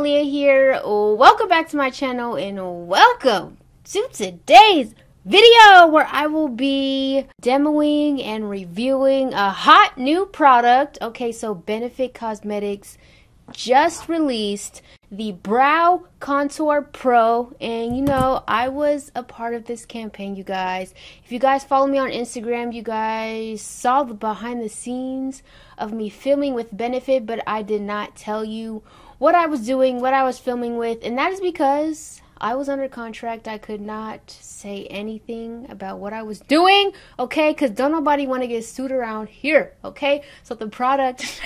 Aaliyah here. Welcome back to my channel and welcome to today's video where I will be demoing and reviewing a hot new product. Okay, so Benefit Cosmetics just released the Brow Contour Pro, and you know, I was a part of this campaign, you guys. If you guys follow me on Instagram, you guys saw the behind the scenes of me filming with Benefit, but I did not tell you what I was doing, what I was filming with, and that is because I was under contract. I could not say anything about what I was doing, okay? Because don't nobody want to get sued around here, okay? So the product...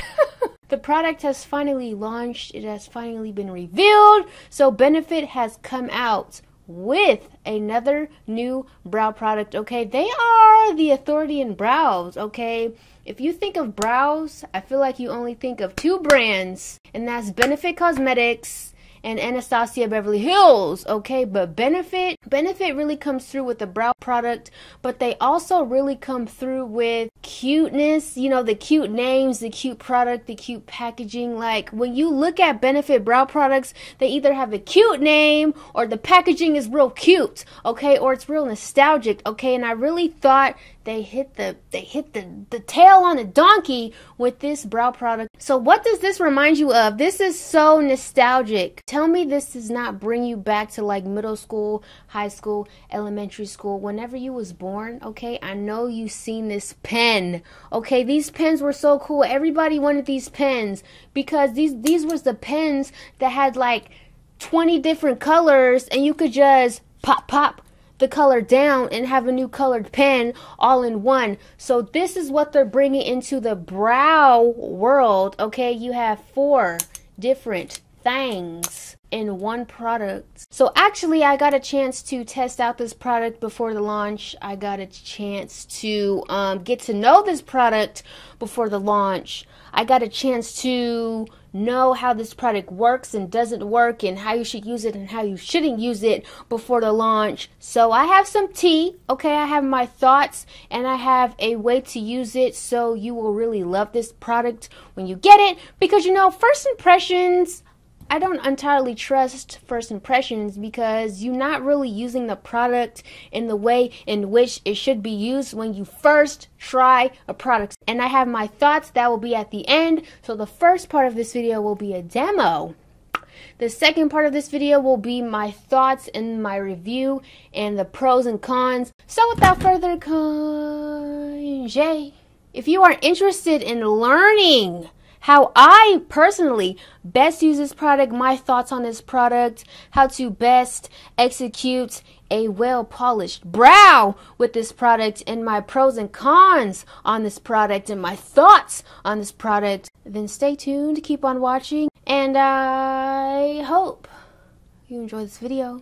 The product has finally launched. It has finally been revealed. So Benefit has come out with another new brow product, okay? They are the authority in brows, okay? If you think of brows, I feel like you only think of two brands, and that's Benefit Cosmetics and Anastasia Beverly Hills, okay? But Benefit really comes through with the brow product, but they also really come through with cuteness, you know, the cute names, the cute product, the cute packaging. Like when you look at Benefit brow products, they either have a cute name or the packaging is real cute, okay? Or it's real nostalgic, okay? And I really thought they hit the tail on the donkey with this brow product. So what does this remind you of? This is so nostalgic. Tell me this does not bring you back to like middle school, high school, elementary school, whenever you was born, okay? I know you've seen this pen, okay? These pens were so cool. Everybody wanted these pens because these was the pens that had like 20 different colors, and you could just pop the color down and have a new colored pen all in one. So this is what they're bringing into the brow world, okay? You have 4 different things in one product. So actually, I got a chance to test out this product before the launch. I got a chance to get to know this product before the launch. I got a chance to know how this product works and doesn't work, and how you should use it and how you shouldn't use it before the launch. So I have some tea, okay? I have my thoughts and I have a way to use it, so you will really love this product when you get it. Because you know, first impressions, I don't entirely trust first impressions because you're not really using the product in the way in which it should be used when you first try a product. And I have my thoughts that will be at the end. So the first part of this video will be a demo. The second part of this video will be my thoughts and my review and the pros and cons. So without further ado, if you are interested in learning how I personally best use this product, my thoughts on this product, how to best execute a well-polished brow with this product, and my pros and cons on this product, and my thoughts on this product, then stay tuned, keep on watching, and I hope you enjoy this video.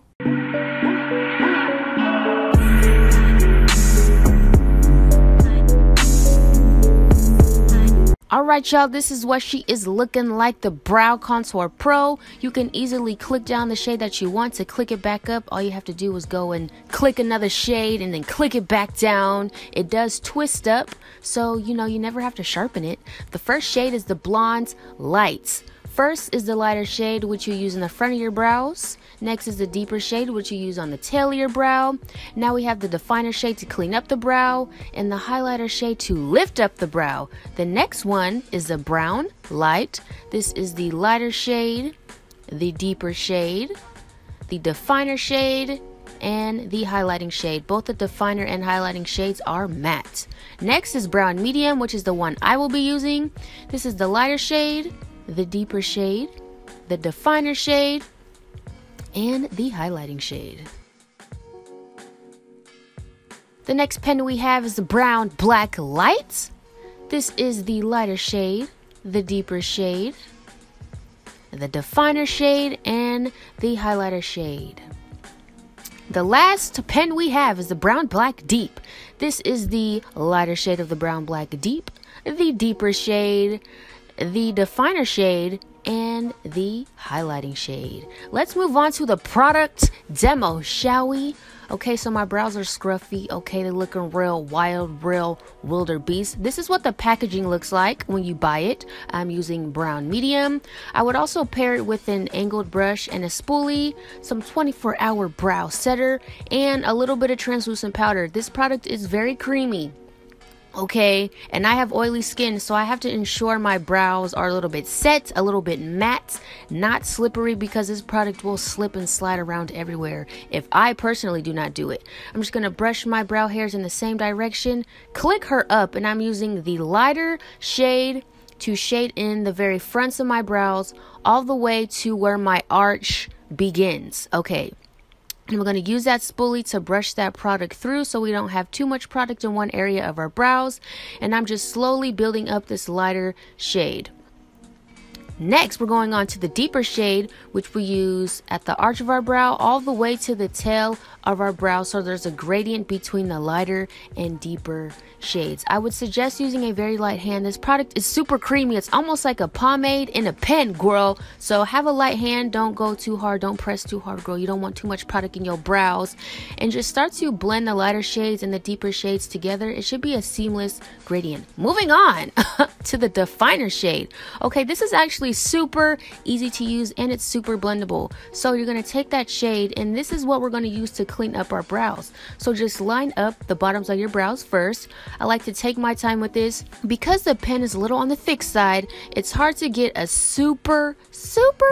Alright y'all, this is what she is looking like, the Brow Contour Pro. You can easily click down the shade that you want. To click it back up, all you have to do is go and click another shade and then click it back down. It does twist up, so you know, you never have to sharpen it. The first shade is the Blonde Lights. First is the lighter shade, which you use in the front of your brows. Next is the deeper shade, which you use on the tail of your brow. Now we have the definer shade to clean up the brow, and the highlighter shade to lift up the brow. The next one is the Brown Light. This is the lighter shade, the deeper shade, the definer shade, and the highlighting shade. Both the definer and highlighting shades are matte. Next is Brown Medium, which is the one I will be using. This is the lighter shade, the deeper shade, the definer shade, and the highlighting shade. The next pen we have is the Brown Black Light. This is the lighter shade, the deeper shade, the definer shade, and the highlighter shade. The last pen we have is the Brown Black Deep. This is the lighter shade of the Brown Black Deep, the deeper shade, the definer shade, and the highlighting shade. Let's move on to the product demo, shall we? Okay, so my brows are scruffy. Okay, they're looking real wild, real wildebeest. This is what the packaging looks like when you buy it. I'm using brown medium. I would also pair it with an angled brush and a spoolie, some 24-hour brow setter, and a little bit of translucent powder. This product is very creamy. Okay, and I have oily skin, so I have to ensure my brows are a little bit set, a little bit matte, not slippery, because this product will slip and slide around everywhere if I personally do not do it. I'm just going to brush my brow hairs in the same direction, click her up, and I'm using the lighter shade to shade in the very fronts of my brows all the way to where my arch begins. Okay. And we're going to use that spoolie to brush that product through so we don't have too much product in one area of our brows. And I'm just slowly building up this lighter shade. Next, we're going on to the deeper shade, which we use at the arch of our brow all the way to the tail of our brow, so there's a gradient between the lighter and deeper shades. I would suggest using a very light hand. This product is super creamy. It's almost like a pomade in a pen, girl. So have a light hand. Don't go too hard. Don't press too hard, girl. You don't want too much product in your brows. And just start to blend the lighter shades and the deeper shades together. It should be a seamless gradient. Moving on to the definer shade. Okay, this is actually super easy to use and it's super blendable. So you're going to take that shade, and this is what we're going to use to clean up our brows. So just line up the bottoms of your brows first. I like to take my time with this because the pen is a little on the thick side. It's hard to get a super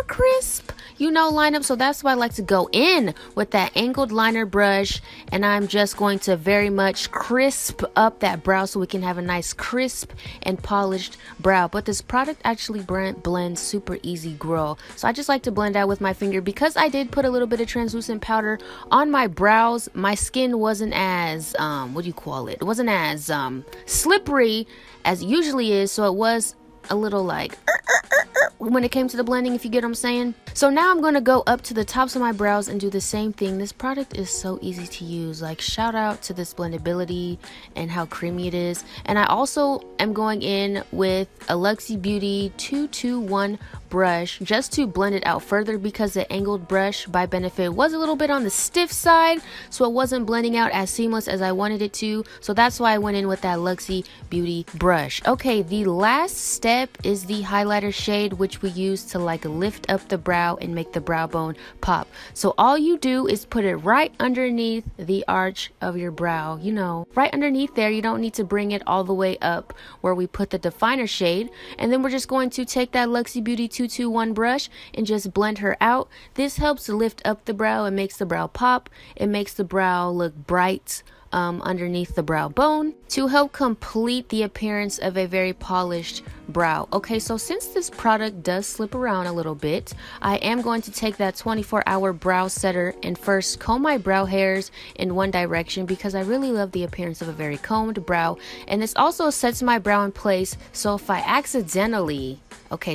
crisp, lineup. So that's why I like to go in with that angled liner brush, and I'm just going to very much crisp up that brow so we can have a nice crisp and polished brow. But this product actually blends super easy, girl. So I just like to blend out with my finger. Because I did put a little bit of translucent powder on my brows, my skin wasn't as it wasn't as slippery as it usually is, so it was a little like when it came to the blending, if you get what I'm saying. So now I'm going to go up to the tops of my brows and do the same thing. This product is so easy to use. Like, shout out to this blendability and how creamy it is. And I also am going in with a Luxie Beauty 221 brush just to blend it out further, because the angled brush by Benefit was a little bit on the stiff side, so it wasn't blending out as seamless as I wanted it to. So that's why I went in with that Luxie Beauty brush. Okay, the last step is the highlighter shade, which we use to like lift up the brow and make the brow bone pop. So all you do is put it right underneath the arch of your brow, right underneath there. You don't need to bring it all the way up where we put the definer shade. And then we're just going to take that Luxie Beauty 221 brush and just blend her out. This helps lift up the brow. It makes the brow pop. It makes the brow look bright underneath the brow bone to help complete the appearance of a very polished brow. Okay, so since this product does slip around a little bit, I am going to take that 24-hour brow setter and first comb my brow hairs in one direction, because I really love the appearance of a very combed brow. And this also sets my brow in place, so if I accidentally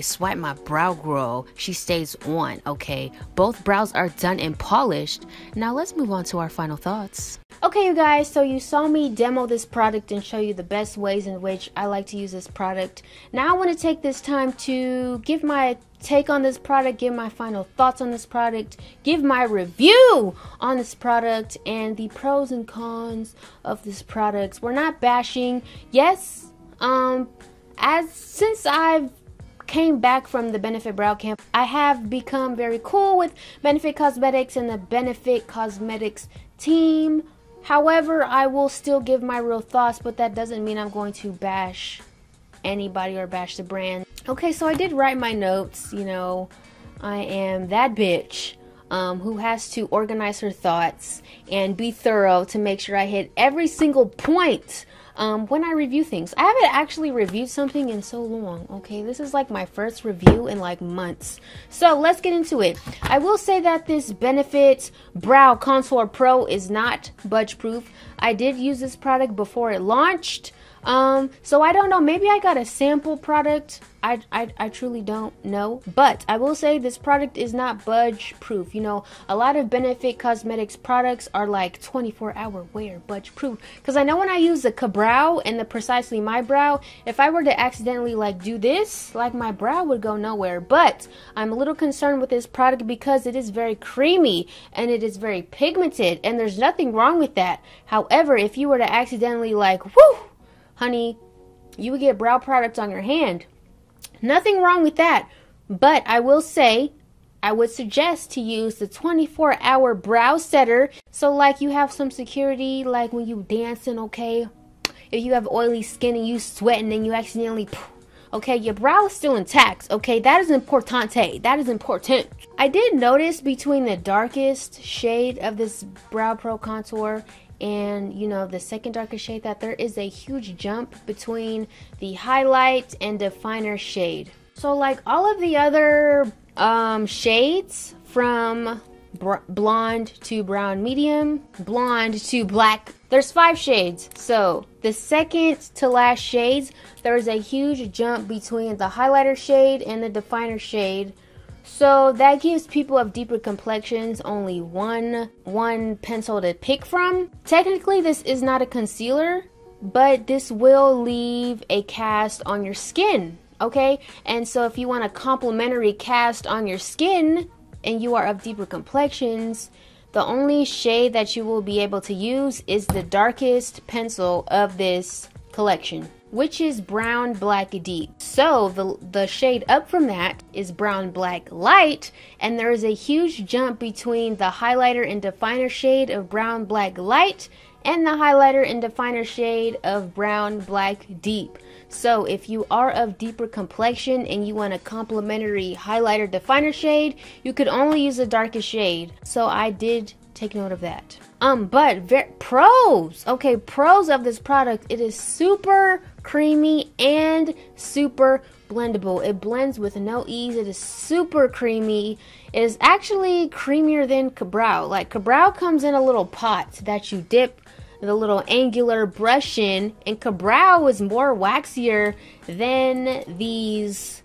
swipe my brow, girl, she stays on. Okay, both brows are done and polished. Now let's move on to our final thoughts. Okay, you guys, so you saw me demo this product and show you the best ways in which I like to use this product. Now I want to take this time to give my take on this product, give my final thoughts on this product, give my review on this product, and the pros and cons of this product. We're not bashing. Yes, since I've came back from the Benefit Brow Camp, I have become very cool with Benefit Cosmetics and the Benefit Cosmetics team. However, I will still give my real thoughts, but that doesn't mean I'm going to bash anybody or bash the brand. Okay, so I did write my notes. I am that bitch who has to organize her thoughts and be thorough to make sure I hit every single point when I review things. I haven't actually reviewed something in so long. Okay, this is like my first review in like months. So let's get into it. I will say that this Benefit Brow Contour Pro is not budge proof. I did use this product before it launched. So I don't know, maybe I got a sample product. I truly don't know, but I will say this product is not budge proof. You know, a lot of Benefit Cosmetics products are like 24-hour wear, budge proof. Because I know when I use the Ka-Brow and the Precisely My Brow, if I were to accidentally like do this, like my brow would go nowhere. But I'm a little concerned with this product because it is very creamy and it is very pigmented, and there's nothing wrong with that. However, if you were to accidentally like, whoo, honey, you would get brow products on your hand. Nothing wrong with that, but I will say I would suggest to use the 24-hour brow setter, so like you have some security, like when you dancing, okay? If you have oily skin and you sweating and you accidentally, okay, your brow is still intact, okay? That is importante. That is important. I did notice between the darkest shade of this Brow Pro Contour and, you know, the second darkest shade, that there is a huge jump between the highlight and definer shade. So like all of the other shades, from blonde to brown medium, blonde to black, there's 5 shades. So the second to last shades, there's a huge jump between the highlighter shade and the definer shade. So that gives people of deeper complexions only one pencil to pick from. Technically, this is not a concealer, but this will leave a cast on your skin, okay? And so if you want a complementary cast on your skin and you are of deeper complexions, the only shade that you will be able to use is the darkest pencil of this collection, which is Brown Black Deep. So the shade up from that is Brown Black Light, and there is a huge jump between the highlighter and definer shade of Brown Black Light and the highlighter and definer shade of Brown Black Deep. So if you are of deeper complexion and you want a complementary highlighter definer shade, you could only use the darkest shade. So I did take note of that. But pros, okay, pros of this product: it is super creamy and super blendable. It blends with no ease. It is super creamy. It is actually creamier than Ka-Brow. Like, Ka-Brow comes in a little pot that you dip the little angular brush in, and Ka-Brow is more waxier than these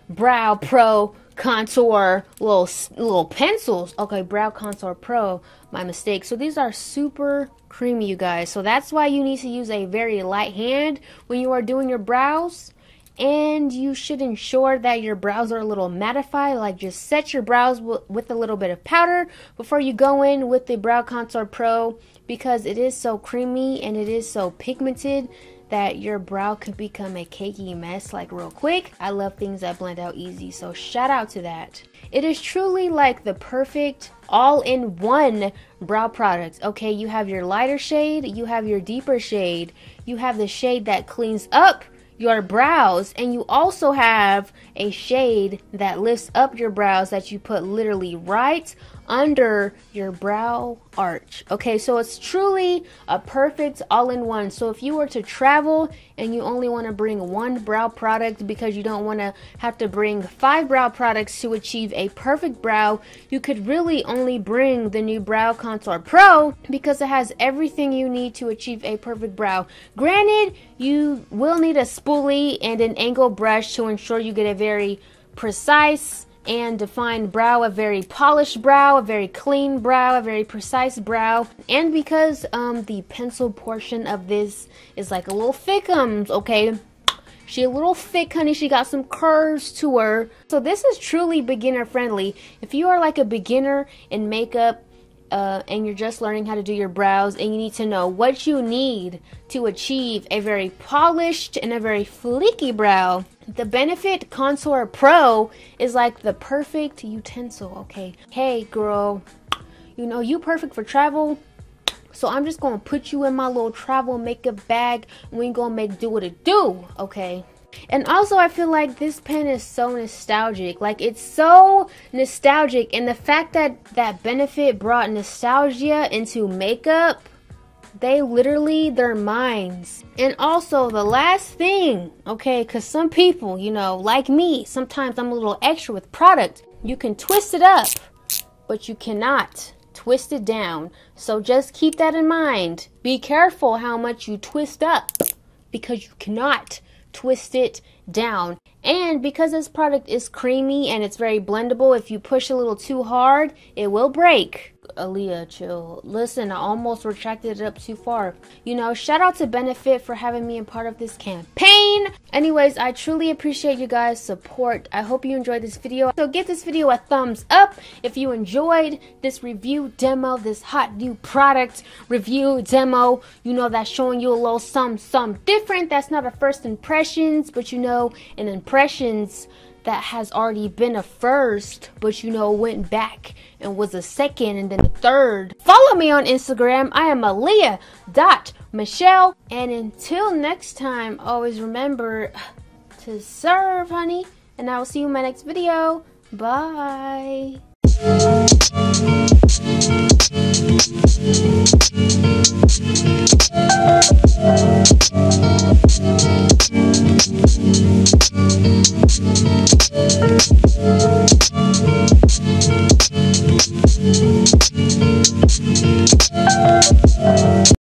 Brow Pro Contour little pencils. Okay, Brow Contour Pro, my mistake. So these are super creamy, you guys. So that's why you need to use a very light hand when you are doing your brows, and you should ensure that your brows are a little mattified. Like, just set your brows with a little bit of powder before you go in with the Brow Contour Pro, because it is so creamy and it is so pigmented that your brow could become a cakey mess like real quick. I love things that blend out easy, so shout out to that. It is truly like the perfect all-in-one brow product. Okay, you have your lighter shade, you have your deeper shade, you have the shade that cleans up your brows, and you also have a shade that lifts up your brows that you put literally right under your brow arch. Okay, so it's truly a perfect all-in-one. So if you were to travel and you only want to bring one brow product because you don't want to have to bring 5 brow products to achieve a perfect brow, you could really only bring the new Brow Contour Pro, because it has everything you need to achieve a perfect brow. Granted, you will need a spoolie and an angle brush to ensure you get a very precise and defined brow, a very polished brow, a very clean brow, a very precise brow. And because the pencil portion of this is like a little thickums, okay, she a little thick, honey, she got some curves to her. So this is truly beginner friendly. If you are like a beginner in makeup and you're just learning how to do your brows, and you need to know what you need to achieve a very polished and a very fleeky brow, the Benefit Contour Pro is like the perfect utensil, okay? Hey girl, you know you perfect for travel, so I'm just gonna put you in my little travel makeup bag and we gonna do what it do, okay? And also, I feel like this pen is so nostalgic. Like, it's so nostalgic, and the fact that Benefit brought nostalgia into makeup, they literally, their minds. And also, the last thing, okay, because some people, you know, like me, sometimes I'm a little extra with product. You can twist it up, but you cannot twist it down. So just keep that in mind. Be careful how much you twist up, because you cannot twist it down. And because this product is creamy and it's very blendable, if you push a little too hard, it will break. Aaliyah, chill. Listen, I almost retracted it up too far. You know, shout out to Benefit for having me a part of this campaign. Anyways, I truly appreciate you guys' support. I hope you enjoyed this video. So give this video a thumbs up if you enjoyed this review demo, this hot new product review demo. You know, that's showing you a little something different. That's not a first impressions, but you know, an impressions that has already been a first, but you know, went back and was a second and then a third. Follow me on Instagram. I am ahliyah.michelle. And until next time, always remember to serve, honey. And I will see you in my next video. Bye.